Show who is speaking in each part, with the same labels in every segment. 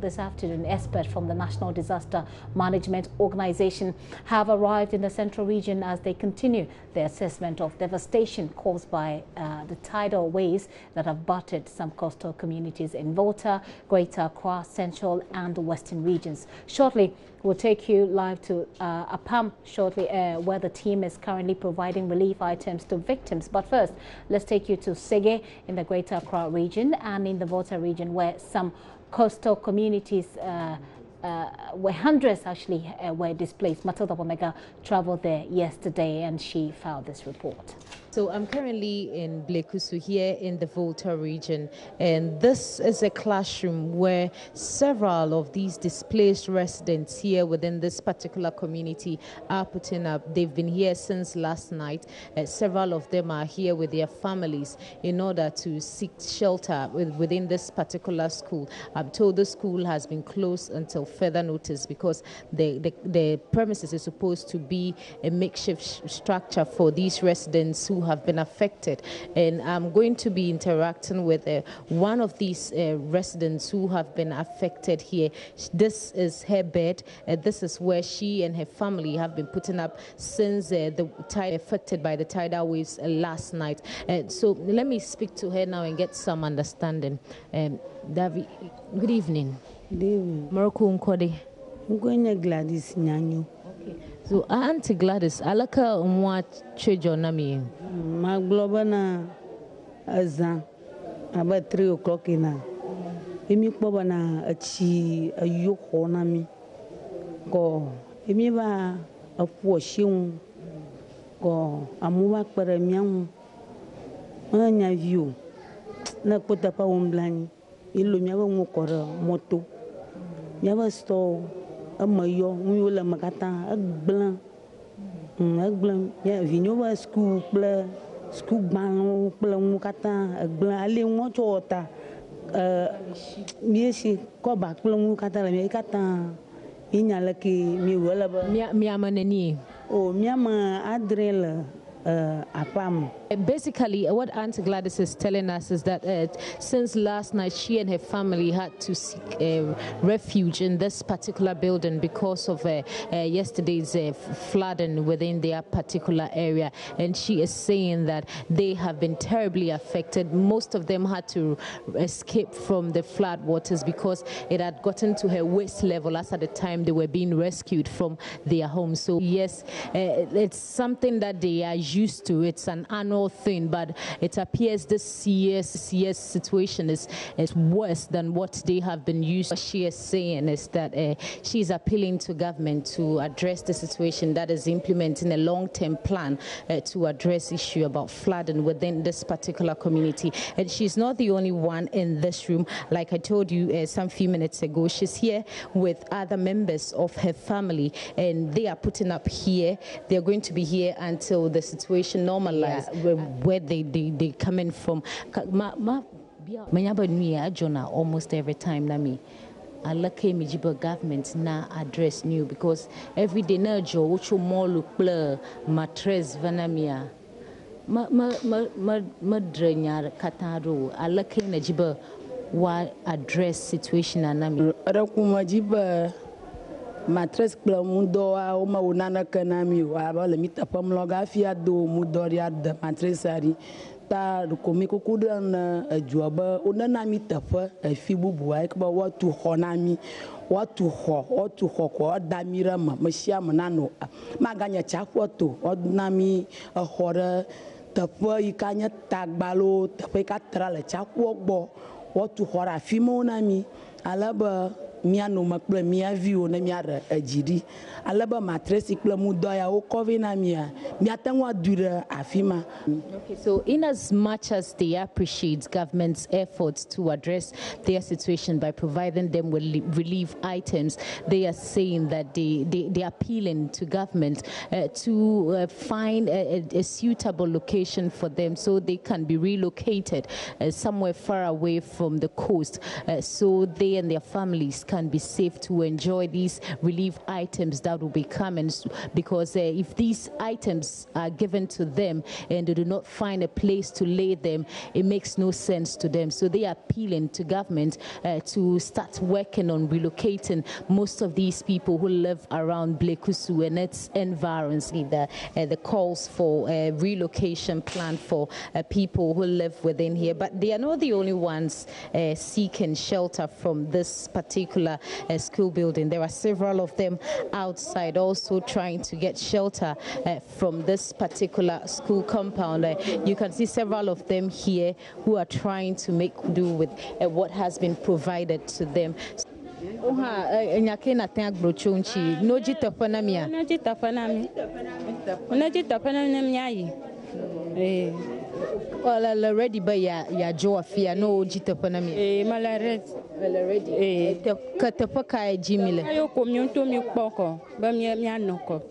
Speaker 1: this afternoon, experts from the National Disaster Management Organization have arrived in the central region as they continue their assessment of devastation caused by the tidal waves that have battered some coastal communities in Volta, Greater Accra, Central and Western regions. Shortly, we'll take you live to Apam where the team is currently providing relief items to victims. But first, let's take you to Sege in the Greater Accra region and in the Volta region, where some coastal communities where hundreds actually were displaced. Matilda Omega traveled there yesterday and she filed this report.
Speaker 2: So I'm currently in Blekusu here in the Volta region, and this is a classroom where several of these displaced residents here within this particular community are putting up. They've been here since last night. Several of them are here with their families in order to seek shelter within this particular school. I'm told the school has been closed until further notice because the premises is supposed to be a makeshift structure for these residents who have been affected. And I'm going to be interacting with one of these residents who have been affected here. This is her bed. This is where she and her family have been putting up since the tide affected by the tidal waves last night. So let me speak to her now and get some understanding. David, good evening.
Speaker 3: Good evening.
Speaker 2: Morocco Nkode.
Speaker 3: I'm Gladys Nyanyo.
Speaker 2: So, Auntie Gladys, alaka umwa chejo nami.
Speaker 3: My globana azan about 3 o'clock ina. Emi kwa na achi ayoko nami. Ko emi ba afu oshiun. Ko amuwa kwere miangu. Anya view. Na kota pa umblani. Ilo miawa ngokora moto. Miawa store. Amayo, mula makata, agblan, ya vinova school, school bano, mukata, agblan, ali mochota, miesi, koba, mukata, la miakata, inyalaki, miwala,
Speaker 2: miamaneni.
Speaker 3: Oh, miama adrel. Apam.
Speaker 2: Basically, what Auntie Gladys is telling us is that since last night, she and her family had to seek refuge in this particular building because of yesterday's flooding within their particular area. And she is saying that they have been terribly affected. Most of them had to escape from the flood waters because it had gotten to her waist level as at the time they were being rescued from their homes. So yes, it's something that they are used to. It's an annual thing, but it appears this year's situation is worse than what they have been used to. What she is saying is that she's appealing to government to address the situation, that is implementing a long-term plan to address issue about flooding within this particular community. And she's not the only one in this room. Like I told you some few minutes ago, she's here with other members of her family, and they are putting up here. They're going to be here until the situation normalized, where they come in from. Almost every time Nami alaka mijiba government na address new because every day na jo ucho molu pleur matres vanamia madrenya kataro alaka najiba wa address situation anami
Speaker 3: Rakumajiba matres pleur mundo o maunana kanami wa le mitapam logafia do mudoria de matresari ta komiko kudan joba onana mitafa fibubu ai ba watu honami watu ko damira mashia manano maganya chakwoto odnami hore tafa ikanya tagbalo tafa ikatra le chakwogbo watu hora fimonami alaba miano makple mia view na miara ajidi alaba matresi kple mudoya o kovina mia miatangwa dura afima.
Speaker 2: Okay, so in as much as they appreciate government's efforts to address their situation by providing them with relief items, they are saying that they are appealing to government to find a suitable location for them so they can be relocated somewhere far away from the coast so they and their families can be safe to enjoy these relief items that will be coming, because if these items are given to them and they do not find a place to lay them, it makes no sense to them. So they are appealing to government to start working on relocating most of these people who live around Blekusu and its environs. The calls for a relocation plan for people who live within here. But they are not the only ones seeking shelter from this particular school building. There are several of them outside also trying to get shelter from this particular school compound. You can see several of them here who are trying to make do with what has been provided to them. Well, already by ya Joafia, no Jitapanami. Already. Katapaka Jimile.
Speaker 4: I come to me, Boko, Bamianoko.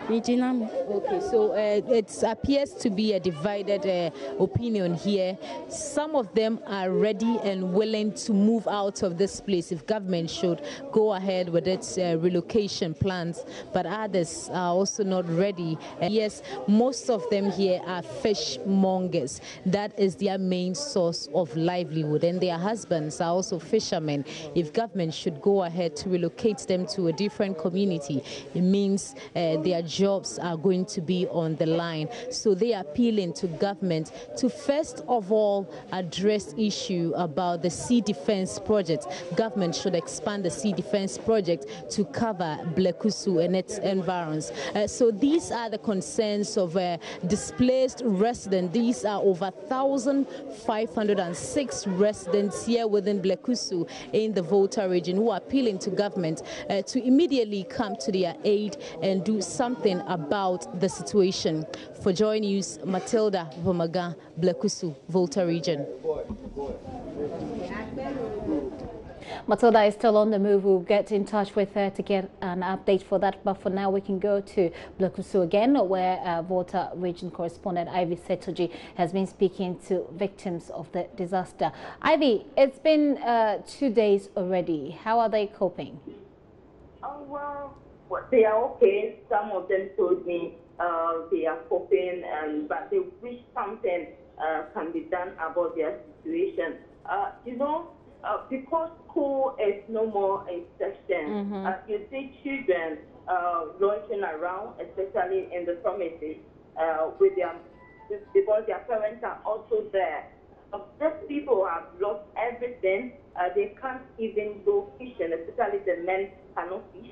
Speaker 2: Okay, so it appears to be a divided opinion here. Some of them are ready and willing to move out of this place if government should go ahead with its relocation plans, but others are also not ready. Yes, most of them here are fishmongers. That is their main source of livelihood, and their husbands are also fishermen. If government should go ahead to relocate them to a different community, it means their jobs are going to be on the line. So they are appealing to government to first of all address issue about the sea defense project. Government should expand the sea defense project to cover Blekusu and its environs. So these are the concerns of displaced residents. These are over 1,506 residents here within Blekusu in the Volta region who are appealing to government to immediately come to their aid and do something about the situation. For Joy News, Matilda Vomaga, Blekusu, Volta region.
Speaker 1: Matilda is still on the move. We'll get in touch with her to get an update for that. But for now, we can go to Blekusu again, where Volta region correspondent Ivy Setoji has been speaking to victims of the disaster. Ivy, it's been 2 days already. How are they coping?
Speaker 5: Oh, well, they are okay. Some of them told me they are coping, but they wish something can be done about their situation. Because school is no more in session, you see children launching around, especially in the premises, because their parents are also there. These people have lost everything. They can't even go fishing, especially the men cannot fish.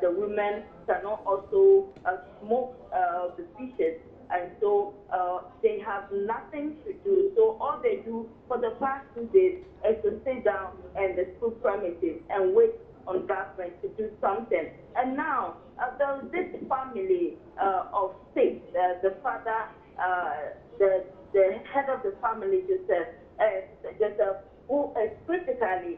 Speaker 5: The women cannot also smoke the fishes. And so they have nothing to do. So all they do for the past 2 days is to sit down in the school premises and wait on government to do something. And now there's this family of 6, the father, the head of the family, Joseph, who is critically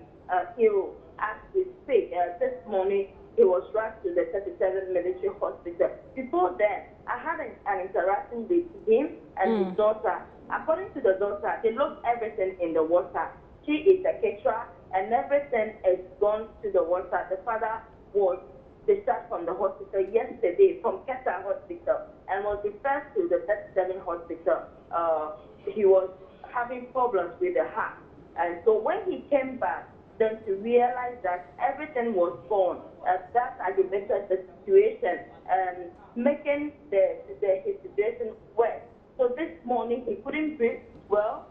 Speaker 5: ill as we speak. This morning, he was rushed to the 37 military hospital. Before then, I had an interaction with him and his daughter. According to the daughter, they lost everything in the water. She is a caterer, and everything is gone to the water. The father was discharged from the hospital yesterday, from Keta Hospital, and was referred to the 37 hospital. He was having problems with the heart. And so when he came back, then to realize that everything was gone, that aggravated the situation and making his situation worse. So this morning he couldn't breathe well,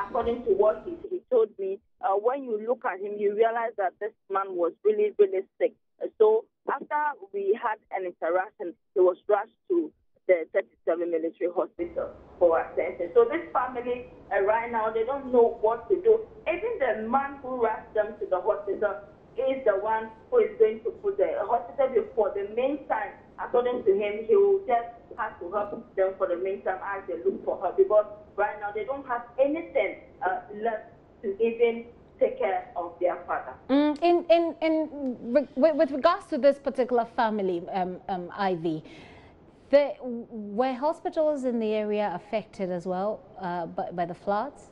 Speaker 5: according to what he told me. When you look at him, you realize that this man was really, really sick. So after we had an interaction, he was rushed to the 37 military hospital for attention. So this family, right now, they don't know what to do. Even the man who rushed them to the hospital is the one who is going to put the hospital before. The meantime, according to him, he will just have to help them for the meantime as they look for her, because right now they don't have anything left to even take care of their father.
Speaker 1: With regards to this particular family, Ivy, were hospitals in the area affected as well by the floods?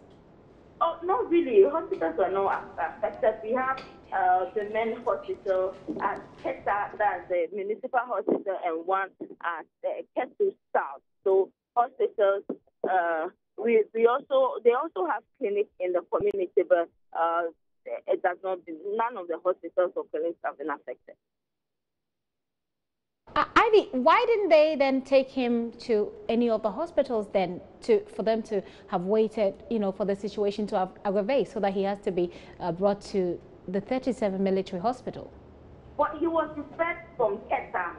Speaker 5: Oh, not really. Hospitals are not affected. We have the main hospital at Keta, that's the municipal hospital, and one at Ketu South. So hospitals, they also have clinics in the community, but it does not. None of the hospitals or clinics have been affected.
Speaker 1: Ivy, why didn't they then take him to any of the hospitals then for them to have waited, for the situation to aggravate so that he has to be brought to the 37 military hospital?
Speaker 5: Well, he was referred from Keta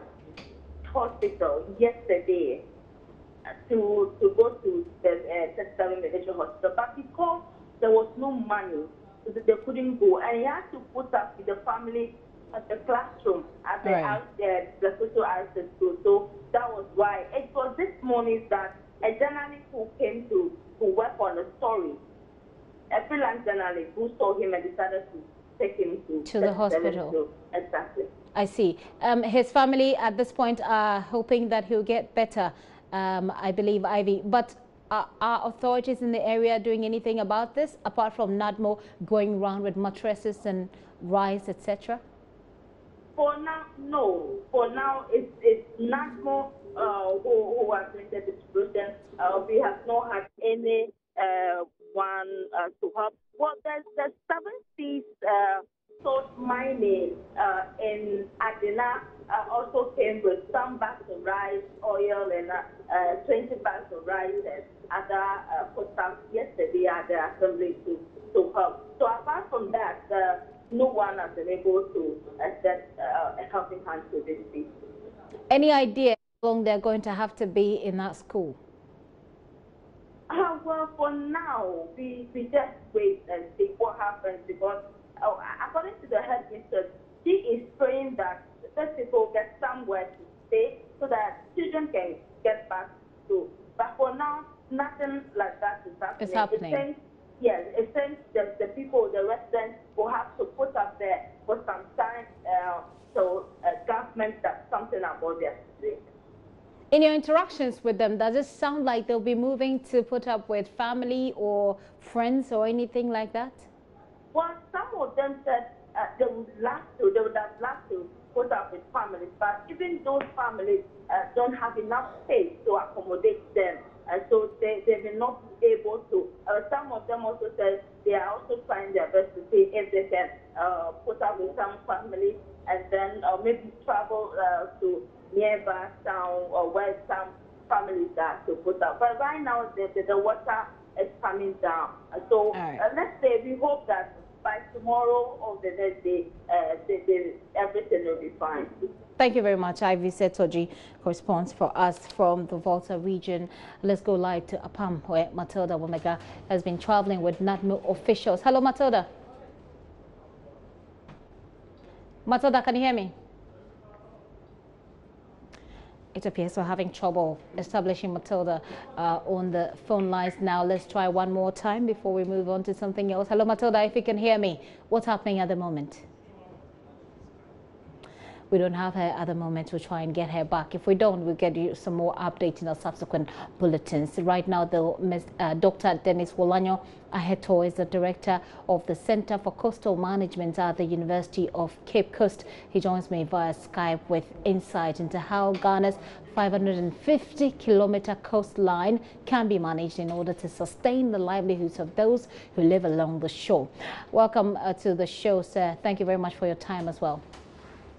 Speaker 5: Hospital yesterday to go to the 37 military hospital, but because there was no money, they couldn't go, and he had to put up with the family at the classroom at the social access school. So that was why it was this morning that a journalist who came to work on the story, a freelance journalist who saw him and decided to take him to
Speaker 1: the hospital.
Speaker 5: Exactly.
Speaker 1: I see. His family at this point are hoping that he'll get better, I believe, Ivy. But are authorities in the area doing anything about this, apart from NADMO going around with mattresses and rice, etc.?
Speaker 5: For now, no. For now, it's NADMO who are doing the distribution. We have not had any one to help. Well, there's the 7 Seas salt mining in Adena also came with some bags of rice, oil, and 20 bags of rice and other products yesterday at the assembly to help. So apart from that, no one has been able to send a helping hand to this people.
Speaker 1: Any idea how long they're going to have to be in that school?
Speaker 5: Well, for now, we just wait and see what happens because, according to the headmistress, she is praying that these people get somewhere to stay so that children can get back to school. But for now, nothing like that is happening.
Speaker 1: It's happening.
Speaker 5: Yes, it seems the people, the residents, will have to put up there for some time so government does something about their situation.
Speaker 1: In your interactions with them, does it sound like they'll be moving to put up with family or friends or anything like that?
Speaker 5: Well, some of them said they would have loved to put up with families, but even those families don't have enough space to accommodate them. So they may not be able to. Some of them also said they are also trying their best to see if they can put up with some families and then maybe travel to nearby town or where some families are to put up. But right now, the water is coming down. So let's say we hope that by tomorrow or the next day, everything will be fine.
Speaker 1: Thank you very much. Ivy Setoji corresponds for us from the Volta region. Let's go live to Apam, where Matilda Womega has been traveling with NADMO officials. Hello, Matilda. Matilda, can you hear me? It appears we're having trouble establishing Matilda on the phone lines now. Let's try one more time before we move on to something else. Hello, Matilda, if you can hear me. What's happening at the moment? We don't have her at the moment. We'll try and get her back. If we don't, we'll get you some more updates in our subsequent bulletins. Right now, Dr. Dennis Wolanyo Aheto is the director of the Center for Coastal Management at the University of Cape Coast. He joins me via Skype with insight into how Ghana's 550-kilometer coastline can be managed in order to sustain the livelihoods of those who live along the shore. Welcome to the show, sir. Thank you very much for your time as well.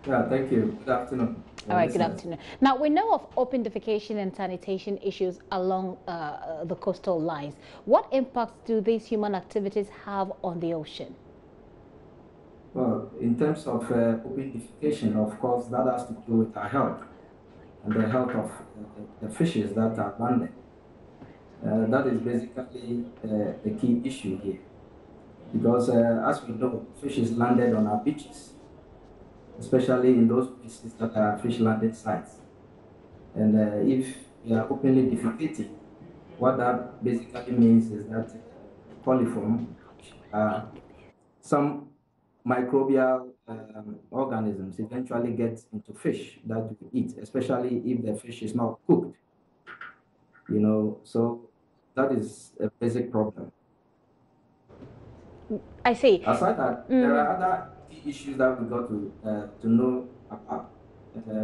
Speaker 6: Yeah, thank you. Good afternoon.
Speaker 1: All right, good afternoon. Now, we know of open defecation and sanitation issues along the coastal lines. What impacts do these human activities have on the ocean?
Speaker 6: Well, in terms of open defecation, of course, that has to do with our health and the health of the fishes that are landed. That is basically the key issue here. Because as we know, fishes landed on our beaches, especially in those places that are fish landing sites. And if we are openly defecating, what that basically means is that coliform, some microbial organisms eventually get into fish that we eat, especially if the fish is not cooked. You know, so that is a basic problem.
Speaker 1: I see.
Speaker 6: Aside that, there are other key issues that we got to know about,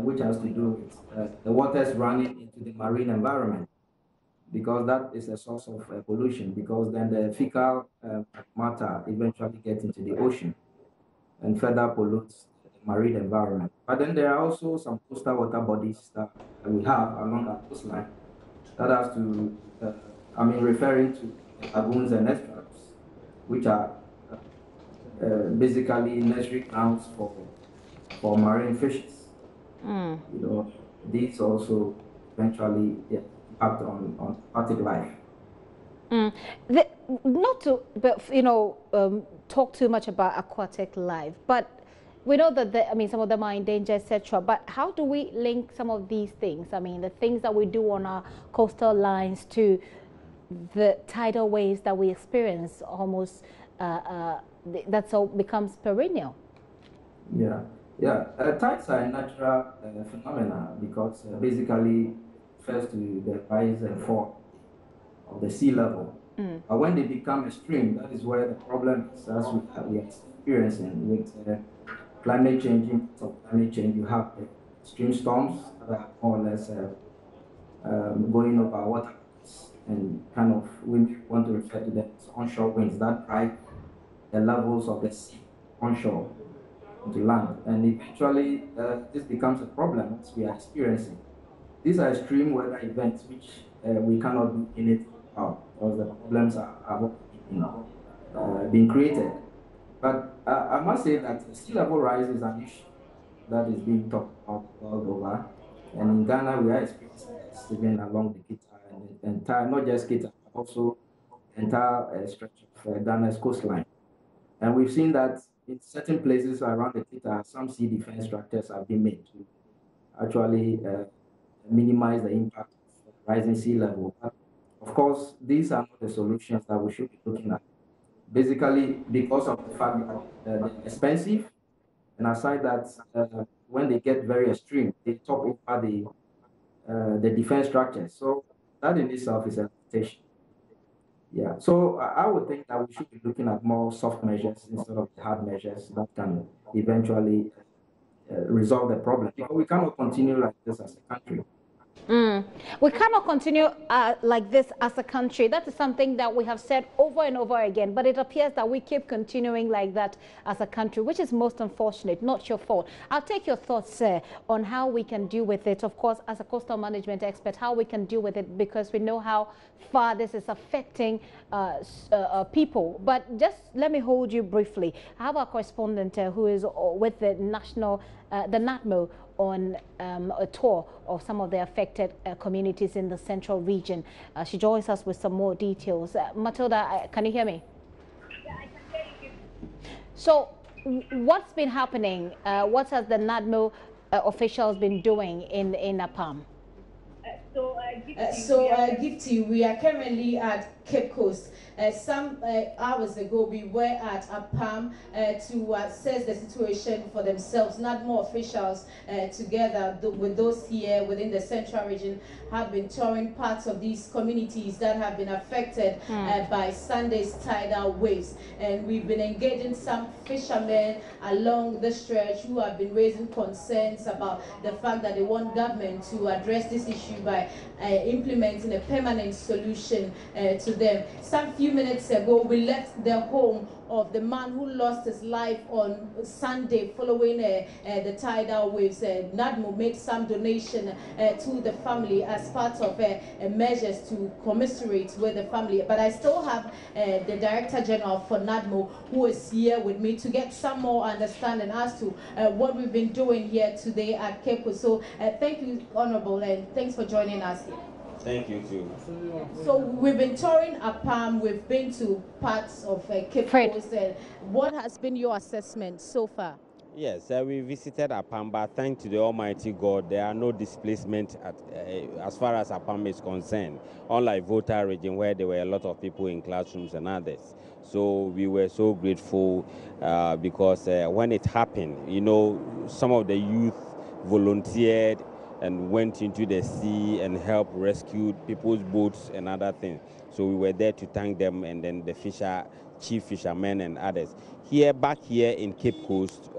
Speaker 6: which has to do with the waters running into the marine environment, because that is a source of pollution, because then the fecal matter eventually gets into the ocean and further pollutes the marine environment. But then there are also some coastal water bodies that we have along our coastline that has to, referring to lagoons and estuaries, which are basically nursery grounds for marine fishes. These also eventually impact on aquatic life.
Speaker 1: Not to, talk too much about aquatic life, but we know that some of them are in danger, etc. But how do we link some of these things? I mean, the things that we do on our coastal lines to the tidal waves that we experience, almost that's all becomes perennial.
Speaker 6: Yeah. Tides are a natural phenomena because basically refers to the rise and fall of the sea level. But when they become extreme, that is where the problem is, as we are experiencing with climate change. You have extreme storms that are more or less going over water, and kind of, we want to refer to them as onshore winds that drive the levels of the sea onshore to land, and eventually this becomes a problem as we are experiencing. These are extreme weather events which we cannot do anything about because the problems are being created. But I must say that sea level rise is an issue that is being talked about world over, and in Ghana we are experiencing this even along the Kita and the entire, not just Kita, but also the entire stretch of Ghana's coastline. And we've seen that in certain places around the Kita, some sea defense structures have been made to actually minimize the impact of rising sea level. But of course, these are not the solutions that we should be looking at. Basically, because of the fact that they're expensive, and aside that, when they get very extreme, they top over the defense structures. So that in itself is a limitation. Yeah, so I would think that we should be looking at more soft measures instead of hard measures that can eventually resolve the problem. Because we cannot continue like this as a country.
Speaker 1: We cannot continue like this as a country. That is something that we have said over and over again, but it appears that we keep continuing like that as a country, which is most unfortunate, not your fault. I'll take your thoughts on how we can deal with it, of course, as a coastal management expert, how we can deal with it, because we know how far this is affecting people. But just let me hold you briefly. I have our correspondent who is with the NADMO on a tour of some of the affected communities in the central region. She joins us with some more details. Matilda, can you hear me?
Speaker 7: Yeah, I can hear you.
Speaker 1: So what's been happening? What has the NADMO officials been doing in APAM?
Speaker 2: Gifty, we are currently at Cape Coast. Some hours ago, we were at APAM to assess the situation for themselves. NADMO officials, together with those here within the central region, have been touring parts of these communities that have been affected by Sunday's tidal waves. And we've been engaging some fishermen along the stretch who have been raising concerns about the fact that they want government to address this issue by implementing a permanent solution to them. Some few minutes ago, we left the home of the man who lost his life on Sunday following the tidal waves. NADMO made some donation to the family as part of measures to commiserate with the family. But I still have the Director General for NADMO who is here with me to get some more understanding as to what we've been doing here today at Cape Coast. So thank you, Honorable, and thanks for joining us here.
Speaker 8: Thank you too.
Speaker 2: So we've been touring APAM, we've been to parts of Cape Coast. What has been your assessment so far?
Speaker 8: Yes, we visited APAM, but thanks to the Almighty God, there are no displacement as far as APAM is concerned, unlike Volta region where there were a lot of people in classrooms and others. So we were so grateful because when it happened, you know, some of the youth volunteered and went into the sea and helped rescue people's boats and other things. So we were there to thank them, and then the chief fishermen and others. back here in Cape Coast,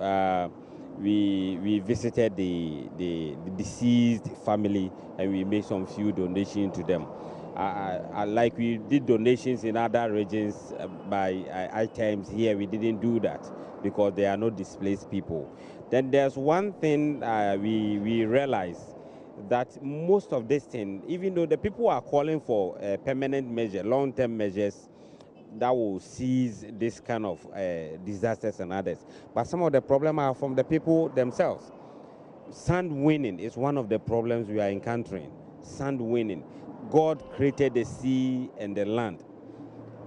Speaker 8: we visited the deceased family and we made some few donations to them. Like we did donations in other regions by items, here we didn't do that because there are no displaced people. Then there's one thing we realized, that most of this thing, even though the people are calling for permanent measure, long-term measures that will seize this kind of disasters and others, but some of the problems are from the people themselves. Sand winning is one of the problems we are encountering. Sand winning. God created the sea and the land.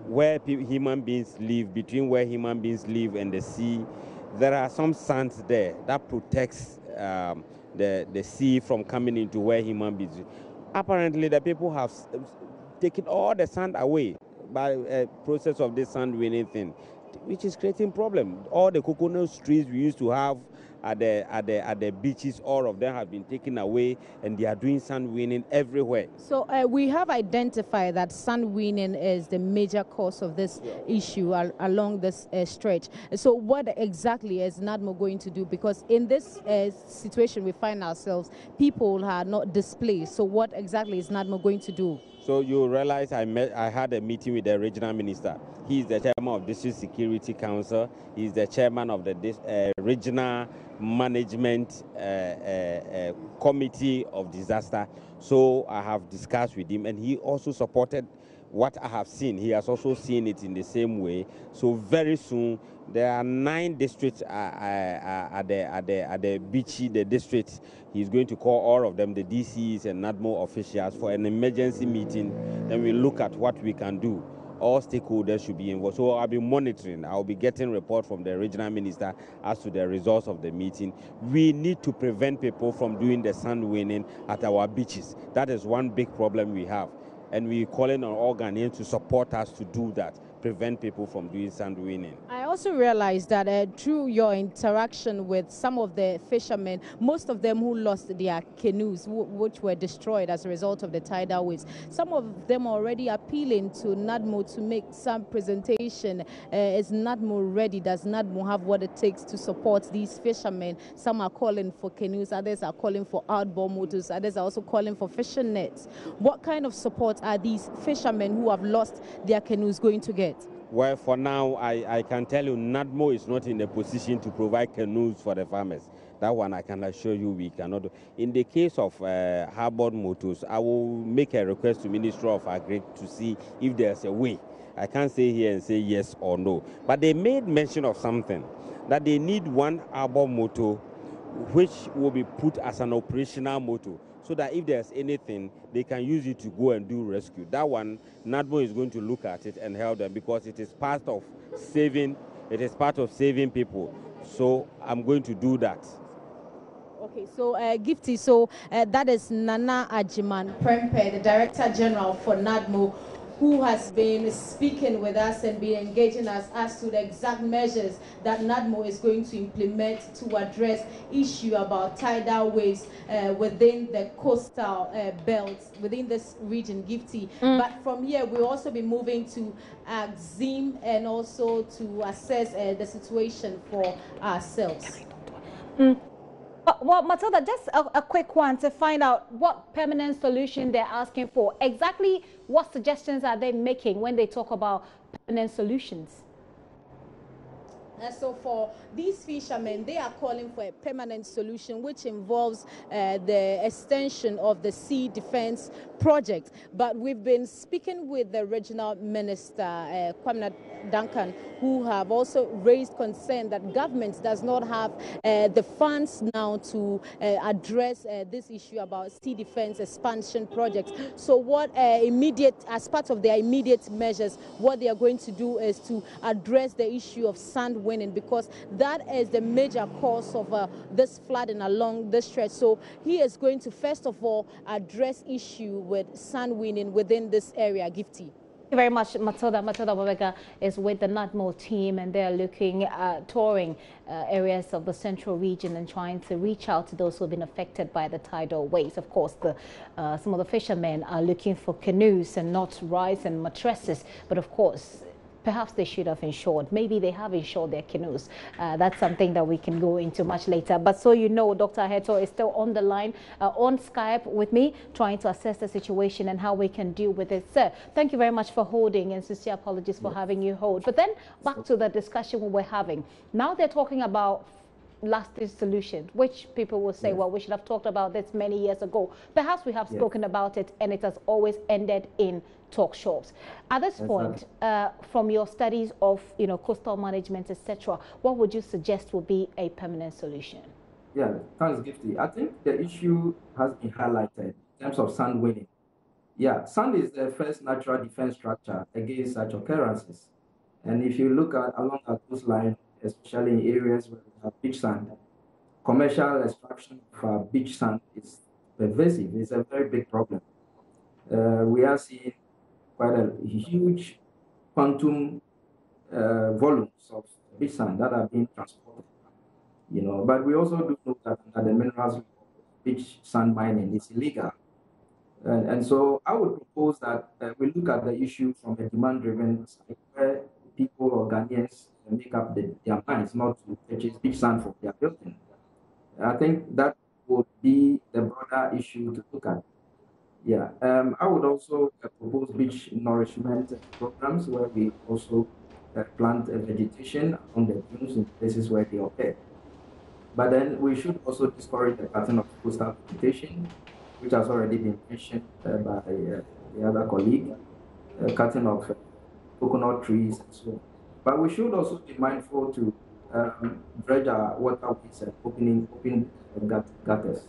Speaker 8: Where human beings live, between where human beings live and the sea, there are some sands there that protects the sea from coming into where human beings live. Apparently, the people have taken all the sand away by a process of this sand winning thing, which is creating problem. All the coconut trees we used to have at the beaches, all of them have been taken away, and they are doing sand winning everywhere.
Speaker 2: So we have identified that sand winning is the major cause of this issue along this stretch. So what exactly is NADMO going to do? Because in this situation we find ourselves, people are not displaced. So what exactly is NADMO going to do?
Speaker 8: So you realize I had a meeting with the regional minister. He is the chairman of District Security Council. He is the chairman of the regional management committee of disaster. So I have discussed with him, and he also supported what I have seen. He has also seen it in the same way. So very soon there are 9 districts at the beachy, the districts. He's going to call all of them, the DCs and NADMO officials, for an emergency meeting. Then we look at what we can do. All stakeholders should be involved. So I'll be monitoring. I'll be getting report from the regional minister as to the results of the meeting. We need to prevent people from doing the sand winning at our beaches. That is one big problem we have. And we're calling on all Ghanaians to support us to do that, prevent people from doing sand winning.
Speaker 2: I also realized that through your interaction with some of the fishermen, most of them who lost their canoes, which were destroyed as a result of the tidal waves, some of them are already appealing to NADMO to make some presentation. Is NADMO ready? Does NADMO have what it takes to support these fishermen? Some are calling for canoes, others are calling for outboard motors, others are also calling for fishing nets. What kind of support are these fishermen who have lost their canoes going to get?
Speaker 8: Well, for now, I can tell you NADMO is not in a position to provide canoes for the farmers. That one I can assure you we cannot do. In the case of outboard motors, I will make a request to Ministry of Agri to see if there's a way. I can't say here and say yes or no. But they made mention of something, that they need one outboard motor which will be put as an operational motor, so that if there's anything, they can use it to go and do rescue. That one, NADMO is going to look at it and help them, because it is part of saving people. So I'm going to do that.
Speaker 2: Okay, so Gifty, so that is Nana Ajiman Prempe, the Director General for NADMO, who has been speaking with us and been engaging us as to the exact measures that NADMO is going to implement to address issue about tidal waves within the coastal belts, within this region, Gifty. But from here, we'll also be moving to Axim and also to assess the situation for ourselves.
Speaker 1: Well, Matilda, just a quick one to find out what permanent solution they're asking for. Exactly what suggestions are they making when they talk about permanent solutions?
Speaker 2: So for these fishermen, they are calling for a permanent solution, which involves the extension of the sea defense project. But we've been speaking with the regional minister, Kwamina Duncan, who have also raised concern that government does not have the funds now to address this issue about sea defense expansion projects. So what as part of their immediate measures, what they are going to do is to address the issue of sand winning, because that is the major cause of this flooding along this stretch. So he is going to first of all address issue with sand winning within this area. Gifty.
Speaker 1: Thank you very much, Matilda. Matilda Wabega is with the NADMO team, and they're looking at touring areas of the central region and trying to reach out to those who have been affected by the tidal waves. Of course, some of the fishermen are looking for canoes and not rice and mattresses, but of course, perhaps they should have insured. Maybe they have insured their canoes. That's something that we can go into much later. But so you know, Dr. Aheto is still on the line, on Skype with me, trying to assess the situation and how we can deal with it. Sir, thank you very much for holding, and sincere apologies for having you hold. But then back to the discussion we were having. Now they're talking about lasting solutions, which people will say, well, we should have talked about this many years ago. Perhaps we have spoken about it, and it has always ended in talk shows. At this point, from your studies of coastal management, etc., what would you suggest would be a permanent solution?
Speaker 6: Yeah, thanks, Gifty. I think the issue has been highlighted in terms of sand winning. Yeah, sand is the first natural defense structure against such occurrences. And if you look at along our coastline, especially in areas where we have beach sand, commercial extraction of beach sand is pervasive. It's a very big problem. We are seeing quite a huge quantum volumes of beach sand that are being transported. But we also do know that under the minerals beach sand mining is illegal. And so I would propose that we look at the issue from a demand-driven side, where people or Ghanaians make up their minds not to purchase beach sand for their building. I think that would be the broader issue to look at. Yeah, I would also propose beach nourishment programs where we also plant vegetation on the dunes in places where they occur. But then we should also discourage the pattern of coastal vegetation, which has already been mentioned by the other colleague, cutting of coconut trees and so on. But we should also be mindful to dredge our waterways and opening gutters.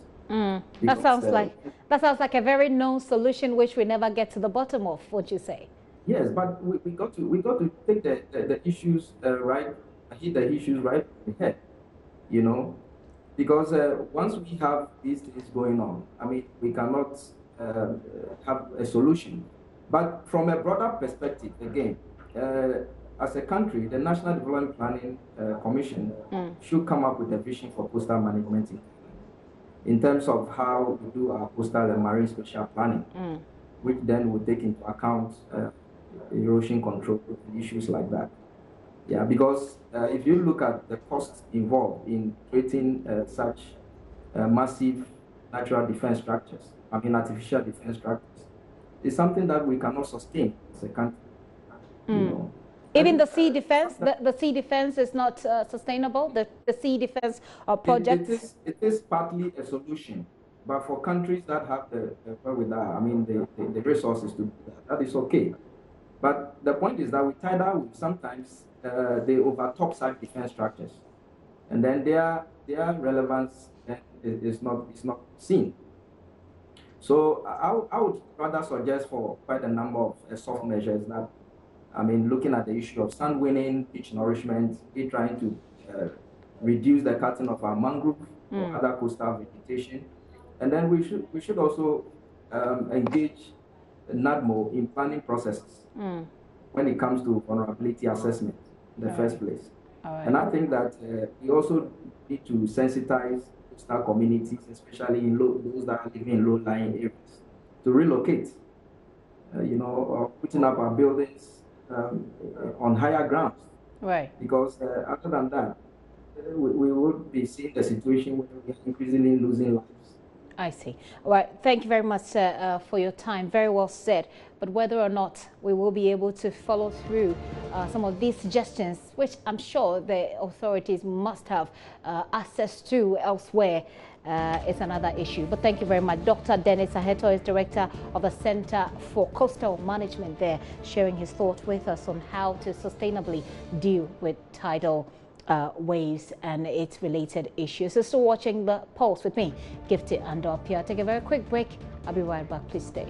Speaker 1: That sounds like a very known solution which we never get to the bottom of. What you say?
Speaker 6: Yes, but we got to take the issues right, hit the issues right in the head. Because once we have these things going on, I mean, we cannot have a solution. But from a broader perspective, again, as a country, the National Development Planning Commission should come up with a vision for coastal management in terms of how we do our coastal and marine spatial planning, which then will take into account erosion control and issues like that. Yeah, because if you look at the costs involved in creating such massive natural defense structures, I mean artificial defense structures, it's something that we cannot sustain as a country.
Speaker 1: Even the sea defense, the sea defense is not sustainable. The sea defense projects.
Speaker 6: It is partly a solution, but for countries that have the resources to do that is okay. But the point is that we tie that with sometimes they overtop such defense structures, and then their relevance is not seen. So I would rather suggest for quite a number of soft measures that, I mean, looking at the issue of sand winning, beach nourishment, trying to reduce the cutting of our mangrove or other coastal vegetation, and then we should also engage NADMO in planning processes when it comes to vulnerability assessment in the first place. And I think that we also need to sensitize coastal communities, especially in those that are living in low-lying areas, to relocate, or putting up our buildings on higher grounds.
Speaker 1: Right.
Speaker 6: Because other than that, we would be seeing the situation where we are increasingly losing lives.
Speaker 1: I see. All right. Thank you very much, sir, for your time. Very well said. But whether or not we will be able to follow through some of these suggestions, which I'm sure the authorities must have access to elsewhere, is another issue. But thank you very much. Dr. Dennis Aheto is Director of the Center for Coastal Management there, sharing his thoughts with us on how to sustainably deal with tidal waves and its related issues. So still watching The Pulse with me, Gifty and Apia. Take a very quick break. I'll be right back. Please stay.